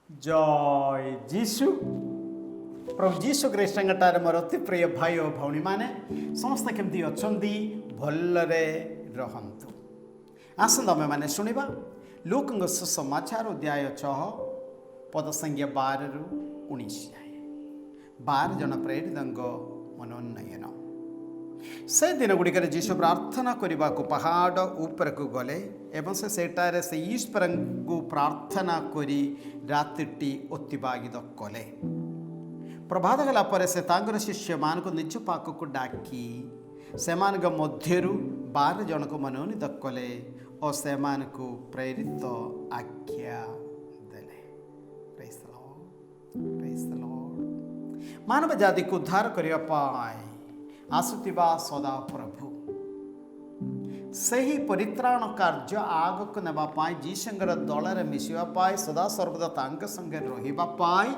जय जीशु प्रभु जीशु ख्रीष्टटार मोर अति प्रिय भाई और भौणी मैंने समस्त केमती अच्छा भलरे रहंतु। आसंत आमे माने शुणिबा लूक सुसमाचार अध्याय 6 पद संख्या 12 रु 19 जाए। 12 जन प्रेरित मनोन्नयन। से दिन गुड़िक जीशु प्रार्थना करने को पहाड़ ऊपर को गले एवं सेठारे से ईश्वर को प्रार्थना करी राति अतिबाहित कले। प्रभात गला पर से तांगर शिष्य मान को निज पाक को डाकी से मध्यरु 12 जन को मनोनीत कले और से को प्रेरित आज्ञा देले। Praise the Lord. मानव जाति को उद्धार करने पाए आसुतिबा सदा प्रभु सही परित्राण कार्य आग को नेबा पाई जीशंकर दलरे मिशिबा पाई सदा सर्वदा तांग संगे रहिबा पाई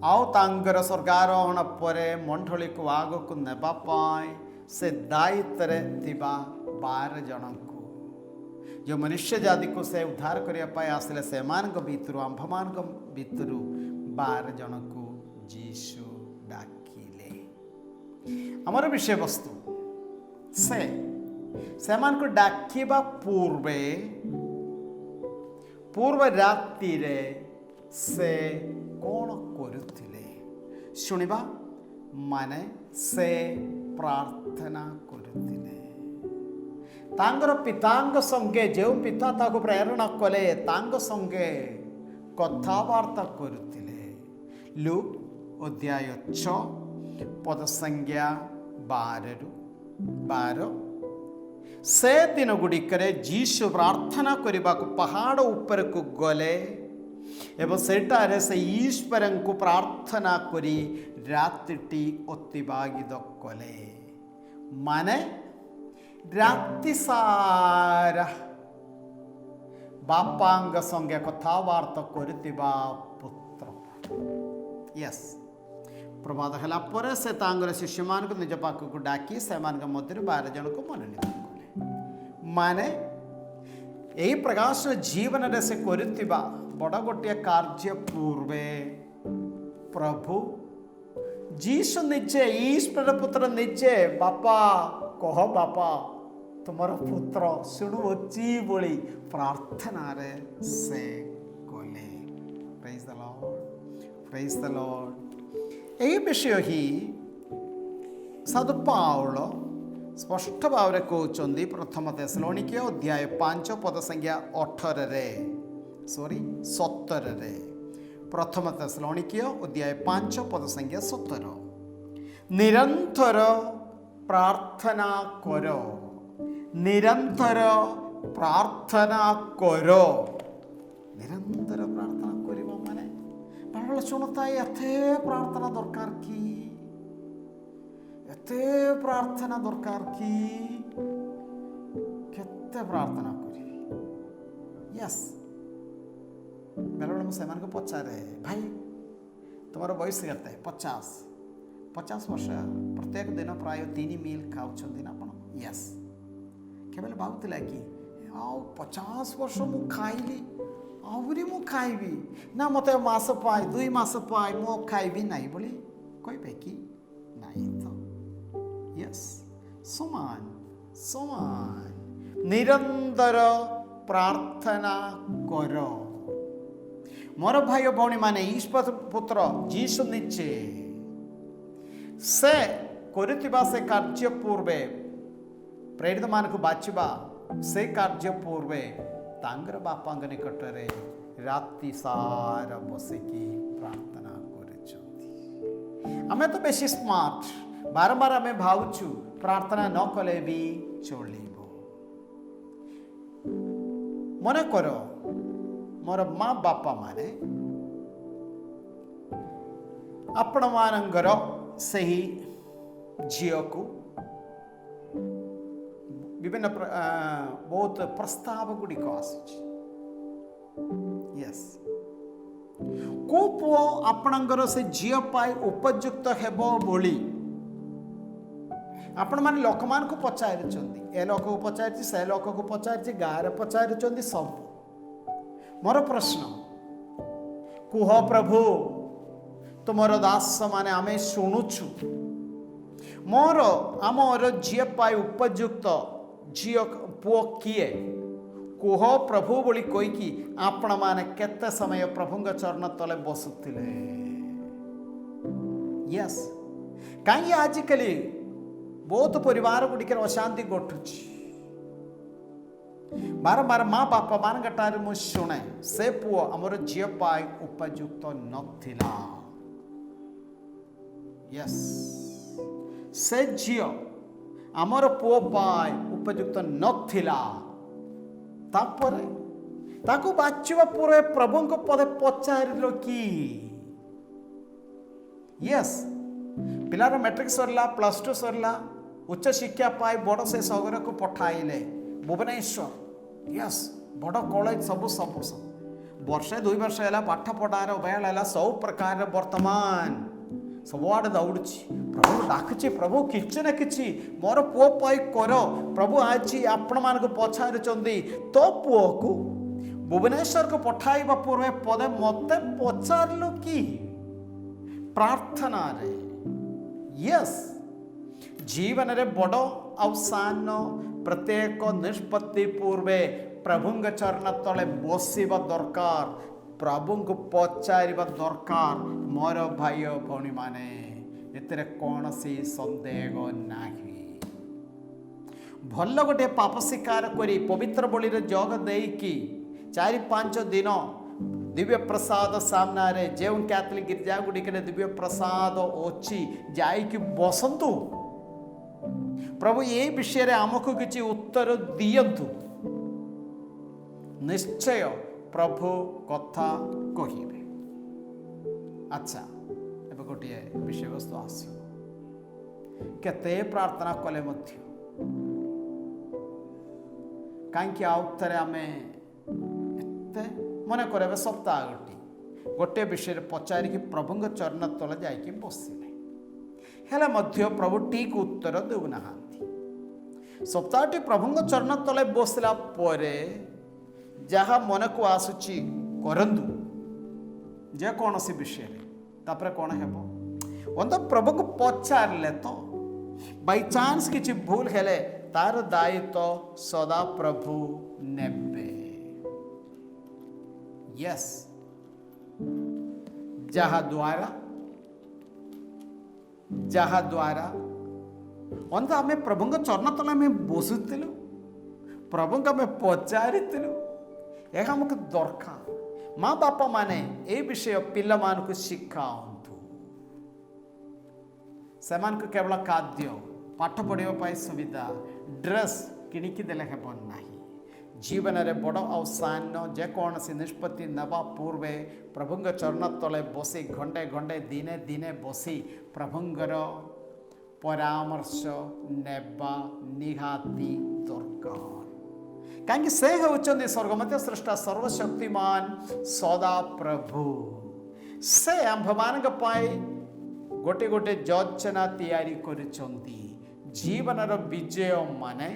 आउ तांगर स्वर्गारोहण परे मंडली को आग को नेबा पाई से दायित्व रे थिबा 12 जन को जो मनुष्य जाति को से उद्धार करने पाई आसले से मान भितर आंभमान भितर 12 जन को जीशु डाकिले। आमर विषय वस्तु से मान को डाकिबा पूर्व राति रे से कौन करुथिले शुनिबा माने से प्रार्थना करुथिले तांगर पितांग संगे जो पिता ताको प्रेरणा कले तांग संगे कथावार्ता करुथिले। लूक अध्याय 6 पद संज्ञा 12 से दिन गुड़िक जीशु प्रार्थना करने को पहाड़ ऊपर को गले एवं सेठारे से ईश्वर को प्रार्थना करी राति अतिबाहित कले। माने राति सारा बापांग संगे कथावार्ता करतिबा पुत्र। यस प्रभात है पर से तांगर शिष्य मान को निज पाक को डाकी से मध्य 12 जन को मनोनीत कले। माने यही प्रकाश जीवन रे से करुतिबा बड़ गोटे कार्य पूर्वे प्रभु जीशु निजे ईश्वर पुत्र निजे बापा कह बापा तुमर पुत्र शुणुची बोली प्रार्थना रे से कले। Praise the Lord, praise the Lord. यही विषय ही साधु पाउल स्पष्ट भाव में कहते प्रथम थेसलोनिके अध्याय 5 पद संख्या 17 रे। प्रथम थेसलोनिके अध्याय 5 पद संख्या 17 निरंतर प्रार्थना करो, निरंतर प्रार्थना करो। निरंतर प्रार्थना करिबा माने बारबल शुणता एते प्रार्थना दरकार की, एते प्रार्थना दरकार की, केते प्रार्थना करी। यस बेलबल मुझे को पचारे भाई तुम्हारा बयस केते 50 वर्ष प्रत्येक दिन प्राय 3 मील खाऊँ ना आप। यस केवल भावुला कि आउ 50 वर्ष मु खाइली आहरी मु खाइबी ना मत मास पाए 2 मास पाए मु खाइबी नहीं बोली कहे कि नहीं तो। यस समान समान निरंतर प्रार्थना करो। मोर भाई भौणी माने ईश्वर पुत्र जीशु निचे से करुतिबा से कार्य पूर्वे प्रेरित मान को बाचिबा से कार्य पूर्वे तांगर बापांग निकट रे राति सारा बसिकी प्रार्थना कर। आमे तो बेसी स्मार्ट बारंबार आमे भावुचु प्रार्थना न कले भी चलिबो। मने करो मोर माँ बापा माने आपण मानंगर सही झील को विभिन्न बहुत प्रस्ताव गुड़िक आसुची। यस को पुओ आपणकर से झील पाई उपयुक्त हेबो बोली आपण माने लोक मान को पचारि ए लोक को पचारि से लोक को पचारि गाँव पचारि सब। मोर प्रश्न କୁହ ପ୍ରଭୁ, ତୁମର ଦାସମାନେ ଆମେ ଶୁଣୁଛୁ, ଆମର ଝିଅ ପାଇଁ ଉପଯୁକ୍ତ ଝିଅ ପୁଅ କିଏ? କୁହ ପ୍ରଭୁ ବୋଲି କହିକି ଆପଣମାନେ କେତେ ସମୟ ପ୍ରଭୁଙ୍କ ଚରଣ ତଳେ ବସୁଥିଲେ? ୟେସ୍, କାହିଁକି ଆଜିକାଲି ବହୁତ ପରିବାର ଗୁଡ଼ିକରେ ଅଶାନ୍ତି ଘଟୁଛି। ବାରମ୍ବାର ମା ବାପା ମାନଙ୍କ ଠାରୁ ମୁଁ ଶୁଣେ, ସେ ପୁଅ ଆମର ଝିଅ ପାଇଁ ଉପଯୁକ୍ତ ନଥିଲା। ୟେସ୍, ସେ ଝିଅ ଆମର ପୁଅ ପାଇଁ ଉପଯୁକ୍ତ ନଥିଲା। ତାପରେ ତାକୁ ବାଛିବା ପରେ ପ୍ରଭୁଙ୍କ ପଦେ ପଚାରିଲ କି? ୟେସ୍, ପିଲାର ମ୍ୟାଟ୍ରିକ୍ ସରିଲା, +2 ସରିଲା, ଉଚ୍ଚ ଶିକ୍ଷା ପାଇଁ ବଡ଼ ସେ ସହରକୁ ପଠାଇଲେ, ଭୁବନେଶ୍ୱର। ୟେସ୍, ବଡ଼ କଲେଜ, ସବୁ ବର୍ଷେ 2 ବର୍ଷ ହେଲା ପାଠ ପଢ଼ାର ଅବହେଳା ହେଲା। ସବୁ ପ୍ରକାର ବର୍ତ୍ତମାନ ସବୁଆଡ଼େ ଦୌଡ଼ୁଛି, ପ୍ରଭୁ ଡାକୁଛି, ପ୍ରଭୁ କିଛି ନା କିଛି ମୋର ପୁଅ ପାଇଁ କର। ପ୍ରଭୁ ଆଜି ଆପଣମାନଙ୍କୁ ପଚାରୁଛନ୍ତି, ତୋ ପୁଅକୁ ଭୁବନେଶ୍ୱରକୁ ପଠାଇବା ପୂର୍ବେ ପଦେ ମୋତେ ପଚାରିଲୁ କି? ପ୍ରାର୍ଥନାରେ। ୟେସ୍, ଜୀବନରେ ବଡ଼ ଆଉ ସାନ ପ୍ରତ୍ୟେକ ନିଷ୍ପତ୍ତି ପୂର୍ବେ ପ୍ରଭୁଙ୍କ ଚରଣ ତଳେ ବସିବା ଦରକାର, ପ୍ରଭୁଙ୍କୁ ପଚାରିବା ଦରକାର। ମୋର ଭାଇ ଓ ଭଉଣୀମାନେ, ଏଥିରେ କୌଣସି ସନ୍ଦେହ ନାହିଁ। ଭଲ ଗୋଟିଏ ପାପ ସ୍ୱୀକାର କରି ପବିତ୍ର ବଳିରେ ଯୋଗ ଦେଇକି 4-5 ଦିନ ଦିବ୍ୟ ପ୍ରସାଦ ସାମ୍ନାରେ, ଯେଉଁ କ୍ୟାଥୋଲିକ ଗିର୍ଜା ଗୁଡ଼ିକରେ ଦିବ୍ୟ ପ୍ରସାଦ ଅଛି, ଯାଇକି ବସନ୍ତୁ। ପ୍ରଭୁ ଏ ବିଷୟରେ ଆମକୁ କିଛି ଉତ୍ତର ଦିଅନ୍ତୁ। ନିଶ୍ଚୟ ପ୍ରଭୁ କଥା କହିବେ। ଆଚ୍ଛା, ଏବେ ଗୋଟିଏ ବିଷୟବସ୍ତୁ ଆସିବ। କେତେ ପ୍ରାର୍ଥନା କଲେ ମଧ୍ୟ କାହିଁକି ଆଉ ଥରେ ଆମେ ଏତେ ମନେ କରିବା ସପ୍ତାହ ଗୋଟିଏ ବିଷୟରେ ପଚାରିକି ପ୍ରଭୁଙ୍କ ଚରଣ ତଳେ ଯାଇକି ବସିଲେ, ହେଲେ ମଧ୍ୟ ପ୍ରଭୁ ଠିକ୍ ଉତ୍ତର ଦେଉନାହାନ୍ତି। ସପ୍ତାହଟି ପ୍ରଭୁଙ୍କ ଚରଣ ତଳେ ବସିଲା ପରେ ଯାହା ମନକୁ ଆସୁଛି କରନ୍ତୁ, ଯେକୌଣସି ବିଷୟରେ। ତାପରେ କ'ଣ ହେବ? ପ୍ରଭୁଙ୍କୁ ପଚାରିଲେ ତ ବାଇଚାନ୍ସ କିଛି ଭୁଲ ହେଲେ ତାର ଦାୟିତ୍ୱ ସଦା ପ୍ରଭୁ ନେବେ। ୟେସ୍, ଯାହାଦ୍ୱାରା ଆମେ ପ୍ରଭୁଙ୍କ ଚରଣ ତଳେ ଆମେ ବସୁଥିଲୁ, ପ୍ରଭୁଙ୍କୁ ଆମେ ପଚାରିଥିଲୁ। ଏହା ଆମକୁ ଦରକାର। ମା ବାପା ମାନେ ଏ ବିଷୟ ପିଲାମାନଙ୍କୁ ଶିଖାନ୍ତୁ। ସେମାନଙ୍କୁ କେବଳ ଖାଦ୍ୟ, ପାଠ ପଢ଼ିବା ପାଇଁ ସୁବିଧା, ଡ୍ରେସ୍ କିଣିକି ଦେଲେ ହେବ ନାହିଁ। ଜୀବନରେ ବଡ଼ ଆଉ ସାନ ଯେକୌଣସି ନିଷ୍ପତ୍ତି ନେବା ପୂର୍ବେ ପ୍ରଭୁଙ୍କ ଚରଣ ତଳେ ବସି ଘଣ୍ଟେ ଦିନେ ବସି ପ୍ରଭୁଙ୍କର ପରାମର୍ଶ ନେବା ନିହାତି ଦରକାର। କାହିଁକି ସେ ହେଉଛନ୍ତି ସ୍ୱର୍ଗମଧ୍ୟ ସ୍ରଷ୍ଟା, ସର୍ବଶକ୍ତିମାନ ସଦା ପ୍ରଭୁ। ସେ ଆମ୍ଭମାନଙ୍କ ପାଇଁ ଗୋଟେ ଯୋଜନା ତିଆରି କରିଛନ୍ତି। ଜୀବନର ବିଜୟ ମାନେ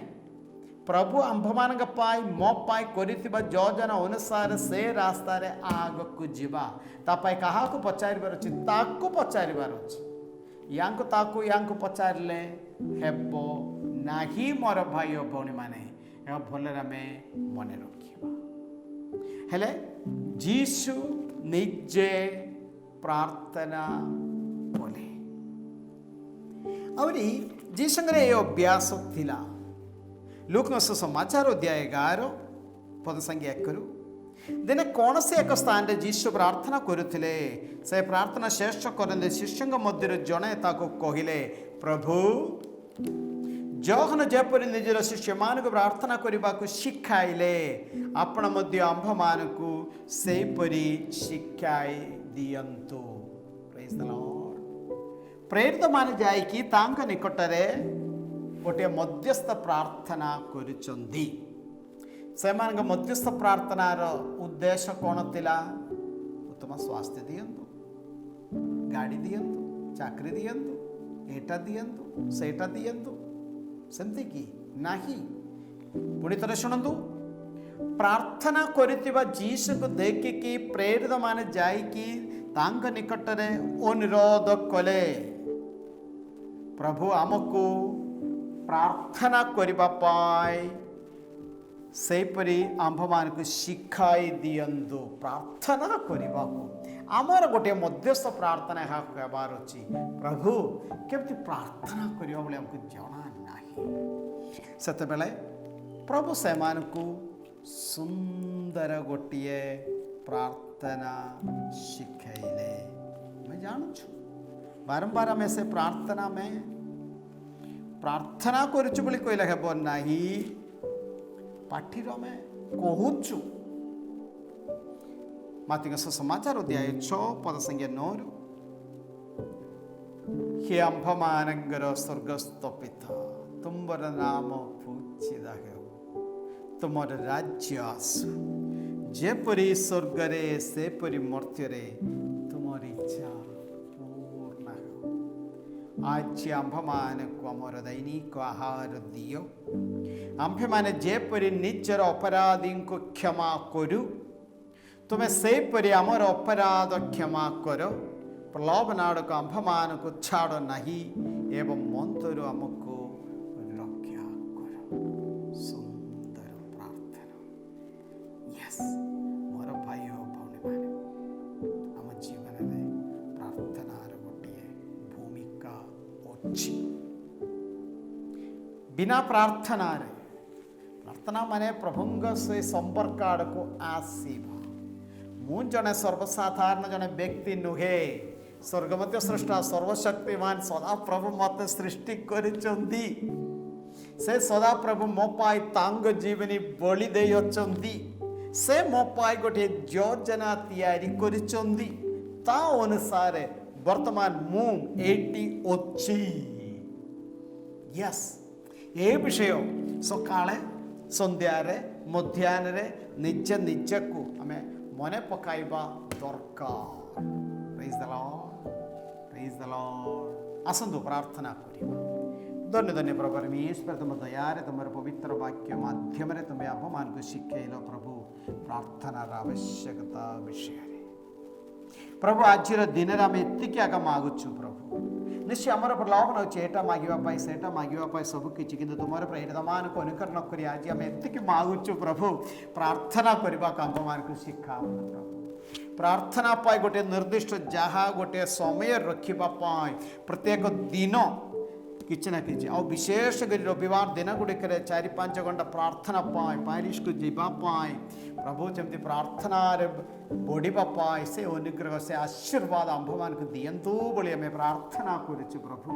ପ୍ରଭୁ ଆମ୍ଭମାନଙ୍କ ପାଇଁ, ମୋ ପାଇଁ କରିଥିବା ଯୋଜନା ଅନୁସାରେ ସେ ରାସ୍ତାରେ ଆଗକୁ ଯିବା। ତା ପାଇଁ କାହାକୁ ପଚାରିବାର ଅଛି? ତାକୁ ପଚାରିବାର ଅଛି। ୟାଙ୍କୁ ପଚାରିଲେ ହେବ ନାହିଁ। ମୋର ଭାଇ ଓ ଭଉଣୀମାନେ, ଏହା ଭଲରେ ଆମେ ମନେ ରଖିବା। ହେଲେ ଯୀଶୁ ନିଜେ ପ୍ରାର୍ଥନା କଲେ। ଆହୁରି ଯୀଶୁଙ୍କର ଏ ଅଭ୍ୟାସ ଥିଲା। ଲୁକର ସୁସମାଚାର ଅଧ୍ୟାୟ 11 ପଦ ସଂଖ୍ୟା 1 ଦିନେ କୌଣସି ଏକ ସ୍ଥାନରେ ଯୀଶୁ ପ୍ରାର୍ଥନା କରୁଥିଲେ। ସେ ପ୍ରାର୍ଥନା ଶେଷ କରନ୍ତି ଶିଷ୍ୟଙ୍କ ମଧ୍ୟରୁ ଜଣେ ତାକୁ କହିଲେ, ପ୍ରଭୁ, ଯୋହନ ଯେପରି ନିଜର ଶିଷ୍ୟମାନଙ୍କୁ ପ୍ରାର୍ଥନା କରିବାକୁ ଶିଖାଇଲେ, ଆପଣ ମଧ୍ୟ ଆମ୍ଭମାନଙ୍କୁ ସେହିପରି ଶିଖାଇ ଦିଅନ୍ତୁ। ପ୍ରେଜ୍ ଦ ଲର୍ଡ। ପ୍ରେରିତମାନେ ଯାଇକି ତାଙ୍କ ନିକଟରେ ଗୋଟିଏ ମଧ୍ୟସ୍ଥ ପ୍ରାର୍ଥନା କରୁଛନ୍ତି। ସେମାନଙ୍କ ମଧ୍ୟସ୍ଥ ପ୍ରାର୍ଥନାର ଉଦ୍ଦେଶ୍ୟ କ'ଣ ଥିଲା? ଉତ୍ତମ ସ୍ୱାସ୍ଥ୍ୟ ଦିଅନ୍ତୁ, ଗାଡ଼ି ଦିଅନ୍ତୁ, ଚାକିରି ଦିଅନ୍ତୁ, ଏଇଟା ଦିଅନ୍ତୁ, ସେଇଟା ଦିଅନ୍ତୁ। ସେମିତି କି ନାହିଁ। ପୁଣି ଥରେ ଶୁଣନ୍ତୁ, प्रार्थना करितिबा जीसु को देखिकी प्रेरित माने जाइकी तांग निकटरे अनुरोध कले, प्रभु आमको प्रार्थना करिबा पाए सेपरी आंभमान को शिखाई दियंतु। प्रार्थना करिबा को आमर गोटे मध्यस्थ प्रार्थना कहबार अछि, प्रभु केमती प्रार्थना करिबा बोले हमको जଣା नाही। सेते बेले प्रभु सेमान को सुंदर गोटिए प्रार्थना शिखाइले। मैं जानू छु बारंबार हमें से प्रार्थना में प्रार्थना करूछु बोली कहले हेबो नाही, पाठीर में कहूछु। मातिक समाचार अध्याय 6 पद संख्या 9 हे आंभमानंगर स्वर्गस्थ पिता तुम्बर नाम पूजिता हेउ, तुमर राज्य आसु जेपरी स्वर्गरे सेपरी मर्त्यरे तुमर इच्छा पूर्ण हेउ। आज आंभमान को आमर दैनिक आहार दियो। आंभे माने जेपरी निजर अपराधी को क्षमा करू, तुम्हें सेपरी आमर अपराध क्षमा करो। प्रलोभनाड़ को आंभमान को छाड़ नहीं एवं मंतरु आमको रक्षा करो। सुंदर प्रार्थना। यस मोर भाई और भौणी माने आम जीवन में प्रार्थनार गोटे भूमिका अच्छी। बिना प्रार्थना रे प्रार्थना माने प्रभुंग से संपर्क आड़ को आसीबा। मु जने सर्वसाधारण जने व्यक्ति नुहे, स्वर्गमध्य सृष्टा सर्वशक्तिमान सदा प्रभु मत सृष्टि करिचंदी। से सदा प्रभु मो पाई तांग जीवनी बलि दे अचंदी। से मो पाई गोटे योजना तैयारी करिचंदी। ता अनुसार वर्तमान मु एटी अछि। यस ए विषय सकाळे संध्यारे मध्याह्न निज निज को हमें मने पकाइबा दरकार। Praise the Lord, praise the Lord. आसंतु प्रार्थना करिबा। धन्य धन्य प्रभु परमेश्वर तुम दयारे तुम पवित्र वाक्य माध्यम रे तुम आंभमान को शिखैल प्रभु प्रार्थनार आवश्यकता विषय। प्रभु आज दिन आम एतिक आग मागुचु प्रभु निश्चय आमर प्रलोभन अच्छे एटा मागिबा सेटा मागिबा सबकि किंतु तुम प्रेरितमान को अनुकरण करी आज आम एतिक मागुचु प्रभु प्रार्थना करने को आंभमान को शिखा प्रभु। प्रार्थना पाई गोटे निर्दिष्ट जहाँ गोटे समय रखापी प्रत्येक दिन किसी ना कि विशेष कर रविवार दिन गुड़िक 4-5 घंटा प्रार्थना पाए पारिश को जावाई प्रभु जमी प्रार्थना बढ़ापी से अनुग्रह से आशीर्वाद आंभमान को दियंतु बोली आम प्रार्थना करुचु प्रभु।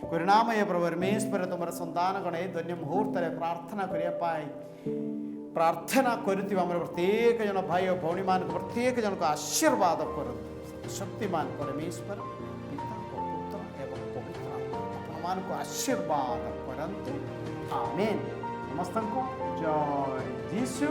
करुणामय प्रभु परमेश्वर तुम संतान गण धन्य मुहूर्त प्रार्थना करने प्रार्थना करुवा प्रत्येक जन भाई और भौणी मान प्रत्येक जन को आशीर्वाद करते शक्तिमान परमेश्वर को आशीर्वाद करंतु। आमेन। समस्त को जय यीशु।